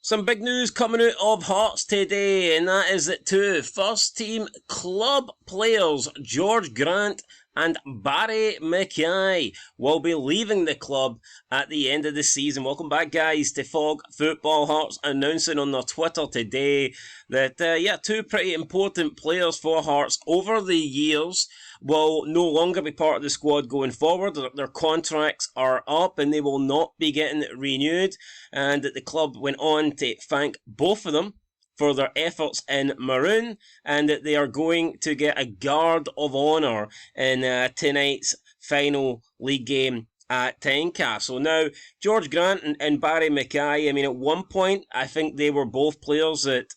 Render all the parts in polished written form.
Some big news coming out of Hearts today, and that is that two first-team club players, George Grant and Barrie Mckay, will be leaving the club at the end of the season. Welcome back, guys, to Fog Football. Hearts announcing on their Twitter today that, two pretty important players for Hearts over the years will no longer be part of the squad going forward. Their contracts are up and they will not be getting renewed, and that the club went on to thank both of them for their efforts in Maroon, and that they are going to get a guard of honour in tonight's final league game at Tynecastle. Now, George Grant and Barrie Mckay, I mean, at one point, I think they were both players that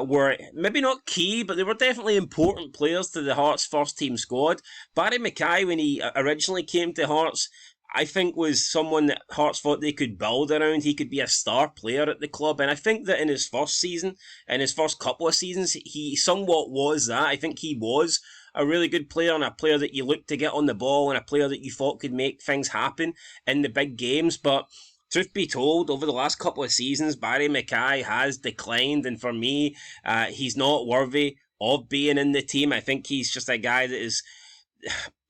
were maybe not key, but they were definitely important players to the Hearts first team squad. Barrie Mckay, when he originally came to Hearts, I think was someone that Hearts thought they could build around. He could be a star player at the club, and I think that in his first season, in his first couple of seasons, he somewhat was that. I think he was a really good player, and a player that you looked to get on the ball, and a player that you thought could make things happen in the big games. But truth be told, over the last couple of seasons, Barrie Mckay has declined, and for me, he's not worthy of being in the team. I think he's just a guy that is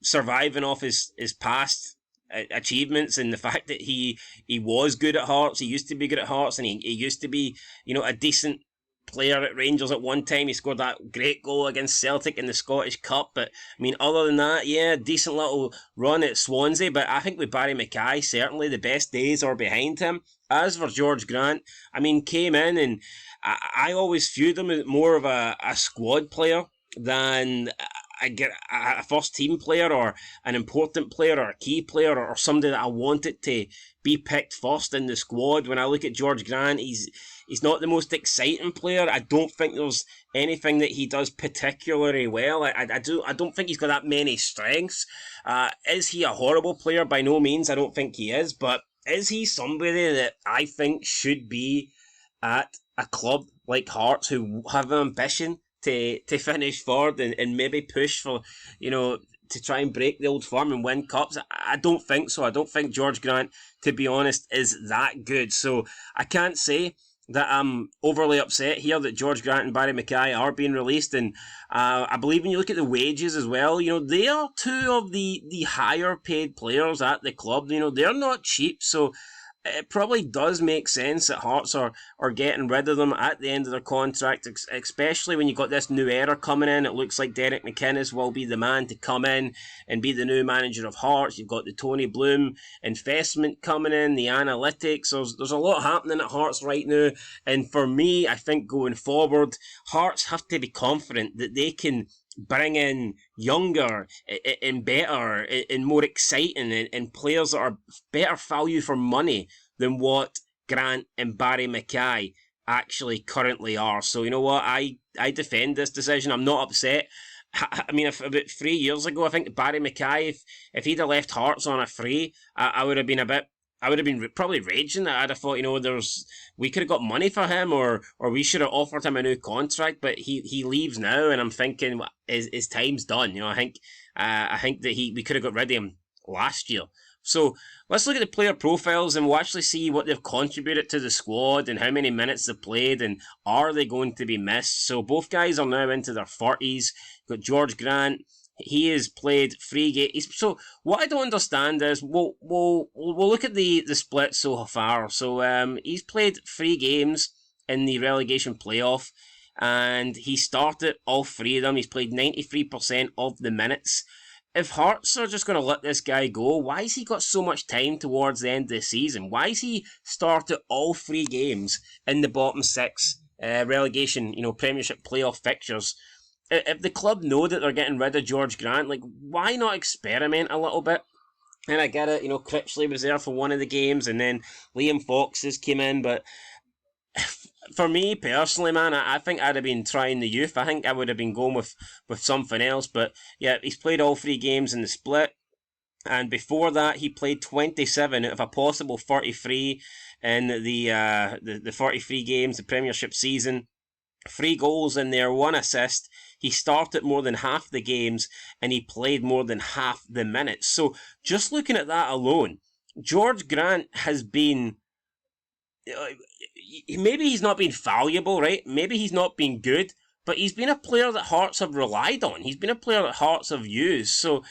surviving off his past achievements, and the fact that he was good at Hearts. He used to be good at Hearts, and he used to be, a decent player at Rangers at one time. He scored that great goal against Celtic in the Scottish Cup. But I mean, other than that, decent little run at Swansea. But I think with Barrie Mckay, certainly the best days are behind him. As for George Grant, I mean, came in, and I always viewed him as more of a squad player than a first team player, or an important player, or a key player, or somebody that I wanted to be picked first in the squad. When I look at George Grant, he's not the most exciting player. I don't think there's anything that he does particularly well. I don't think he's got that many strengths. Is he a horrible player? By no means. I don't think he is. But is he somebody that I think should be at a club like Hearts, who have an ambition to finish forward and maybe push for, to try and break the old form and win cups? I don't think so. I don't think George Grant, to be honest, is that good. So I can't say that I'm overly upset here that George Grant and Barrie Mckay are being released. And I believe when you look at the wages as well, they are two of the higher paid players at the club. They're not cheap, so it probably does make sense that Hearts are getting rid of them at the end of their contract, especially when you've got this new era coming in. It looks like Derek McInnes will be the man to come in and be the new manager of Hearts. You've got the Tony Bloom investment coming in, the analytics. There's a lot happening at Hearts right now. And for me, I think going forward, Hearts have to be confident that they can bring in younger and better and more exciting and players that are better value for money than what Grant and Barrie Mckay actually currently are. So you know what, I defend this decision. I'm not upset. I mean, if about 3 years ago, I think Barrie Mckay, if he'd have left Hearts on a free, I would have been probably raging. I'd have thought, we could have got money for him, or we should have offered him a new contract. But he leaves now, and I'm thinking his time's done. I think that we could have got rid of him last year. So let's look at the player profiles, and we'll actually see what they've contributed to the squad and how many minutes they've played, and are they going to be missed. So both guys are now into their 40s. Got George Grant. He has played 3 games. So what I don't understand is we'll look at the split so far. So he's played 3 games in the relegation playoff, and he started all 3 of them. He's played 93% of the minutes. If Hearts are just going to let this guy go, why has he got so much time towards the end of the season? Why has he started all 3 games in the bottom 6 relegation, Premiership playoff fixtures? If the club know that they're getting rid of George Grant, why not experiment a little bit? And I get it, Critchley was there for one of the games, and then Liam Foxes came in, but for me personally, man, I think I'd have been trying the youth. I think I would have been going with something else. But yeah, he's played all 3 games in the split, and before that he played 27 out of a possible 33 in the 43 games, the Premiership season. 3 goals in there, 1 assist. He started more than half the games, and he played more than half the minutes. So just looking at that alone, George Grant has been maybe he's not been valuable, right? Maybe he's not been good, but he's been a player that Hearts have relied on. He's been a player that Hearts have used. So,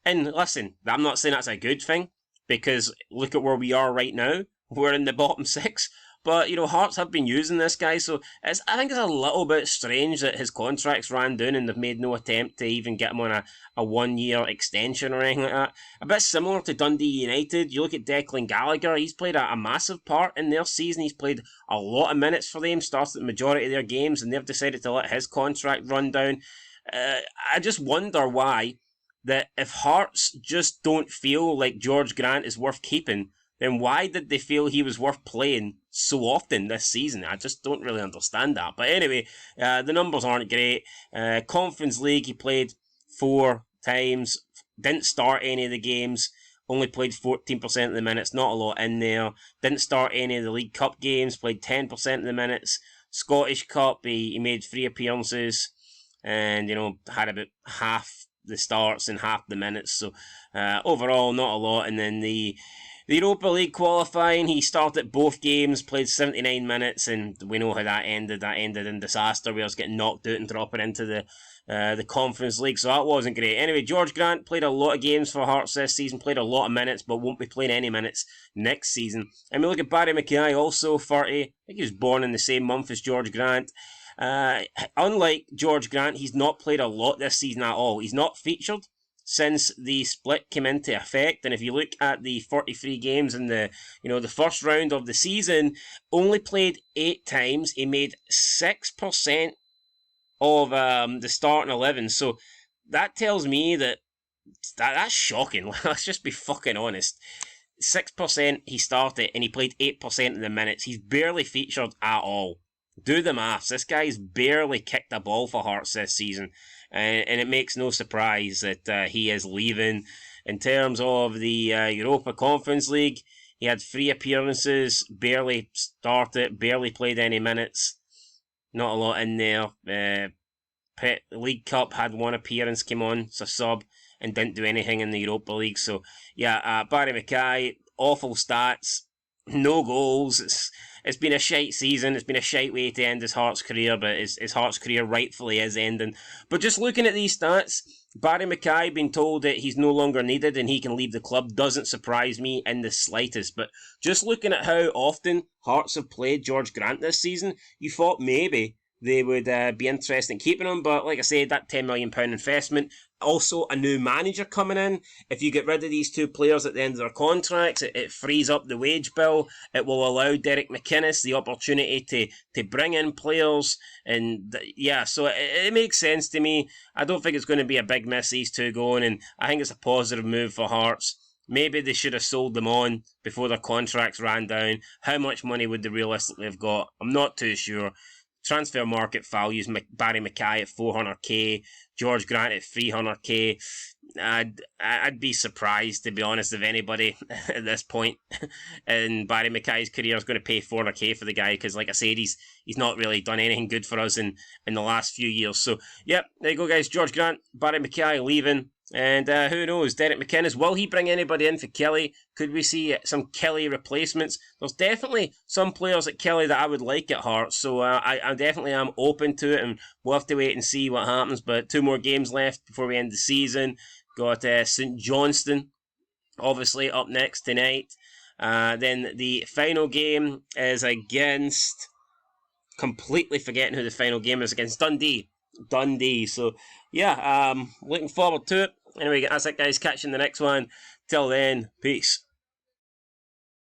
and listen, I'm not saying that's a good thing, because look at where we are right now. We're in the bottom six. But, Hearts have been using this guy, so I think it's a little bit strange that his contract's ran down and they've made no attempt to even get him on a 1-year extension or anything like that. A bit similar to Dundee United. You look at Declan Gallagher, he's played a massive part in their season. He's played a lot of minutes for them, started the majority of their games, and they've decided to let his contract run down. I just wonder why, that if Hearts just don't feel like George Grant is worth keeping, then why did they feel he was worth playing so often this season? I just don't really understand that. But anyway, the numbers aren't great. Conference League, he played 4 times, didn't start any of the games, only played 14% of the minutes, not a lot in there. Didn't start any of the League Cup games, played 10% of the minutes. Scottish Cup, he made 3 appearances and, had about half the starts and half the minutes. So overall, not a lot. And then the Europa League qualifying, he started both games, played 79 minutes, and we know how that ended. That ended in disaster. We was getting knocked out and dropping into the Conference League, so that wasn't great. Anyway, George Grant played a lot of games for Hearts this season, played a lot of minutes, but won't be playing any minutes next season. And we look at Barrie Mckay, also 30. I think he was born in the same month as George Grant. Unlike George Grant, he's not played a lot this season at all. He's not featured since the split came into effect, and if you look at the 43 games in the first round of the season, only played 8 times. He made 6% of the starting 11. So that tells me that's shocking. Let's just be fucking honest. 6% he started, and he played 8% of the minutes. He's barely featured at all. Do the maths. This guy's barely kicked a ball for Hearts this season. And it makes no surprise that he is leaving. In terms of the Europa Conference League, he had 3 appearances, barely started, barely played any minutes. Not a lot in there. League Cup had 1 appearance, came on as a sub, and didn't do anything in the Europa League. So, yeah, Barrie Mckay, awful stats, no goals. It's been a shite season. It's been a shite way to end his Hearts career, but his Hearts career rightfully is ending. But just looking at these stats, Barrie Mckay being told that he's no longer needed and he can leave the club doesn't surprise me in the slightest. But just looking at how often Hearts have played George Grant this season, you thought maybe they would be interested in keeping him. But like I said, that £10 million investment, also a new manager coming in. If you get rid of these 2 players at the end of their contracts, it frees up the wage bill. It will allow Derek McInnes the opportunity to bring in players. And so it makes sense to me. I don't think it's going to be a big miss, these 2 going, and I think it's a positive move for Hearts. Maybe they should have sold them on before their contracts ran down. How much money would they realistically have got? I'm not too sure. Transfer market values Barrie Mckay at 400k, George Grant at 300k. I'd be surprised, to be honest, if anybody at this point in Barrie Mckay's career is going to pay 400k for the guy, because like I said, he's not really done anything good for us in the last few years. So, yep, there you go, guys. George Grant, Barrie Mckay leaving. And who knows, Derek McInnes, will he bring anybody in for Kelly? Could we see some Kelly replacements? There's definitely some players at Kelly that I would like at Hearts, so I definitely am open to it, and we'll have to wait and see what happens. But 2 more games left before we end the season. Got St Johnstone, obviously, up next tonight. Then the final game is against, completely forgetting who the final game is, against Dundee. So, yeah, looking forward to it. Anyway, that's it, guys. Catch you in the next one. Till then, peace.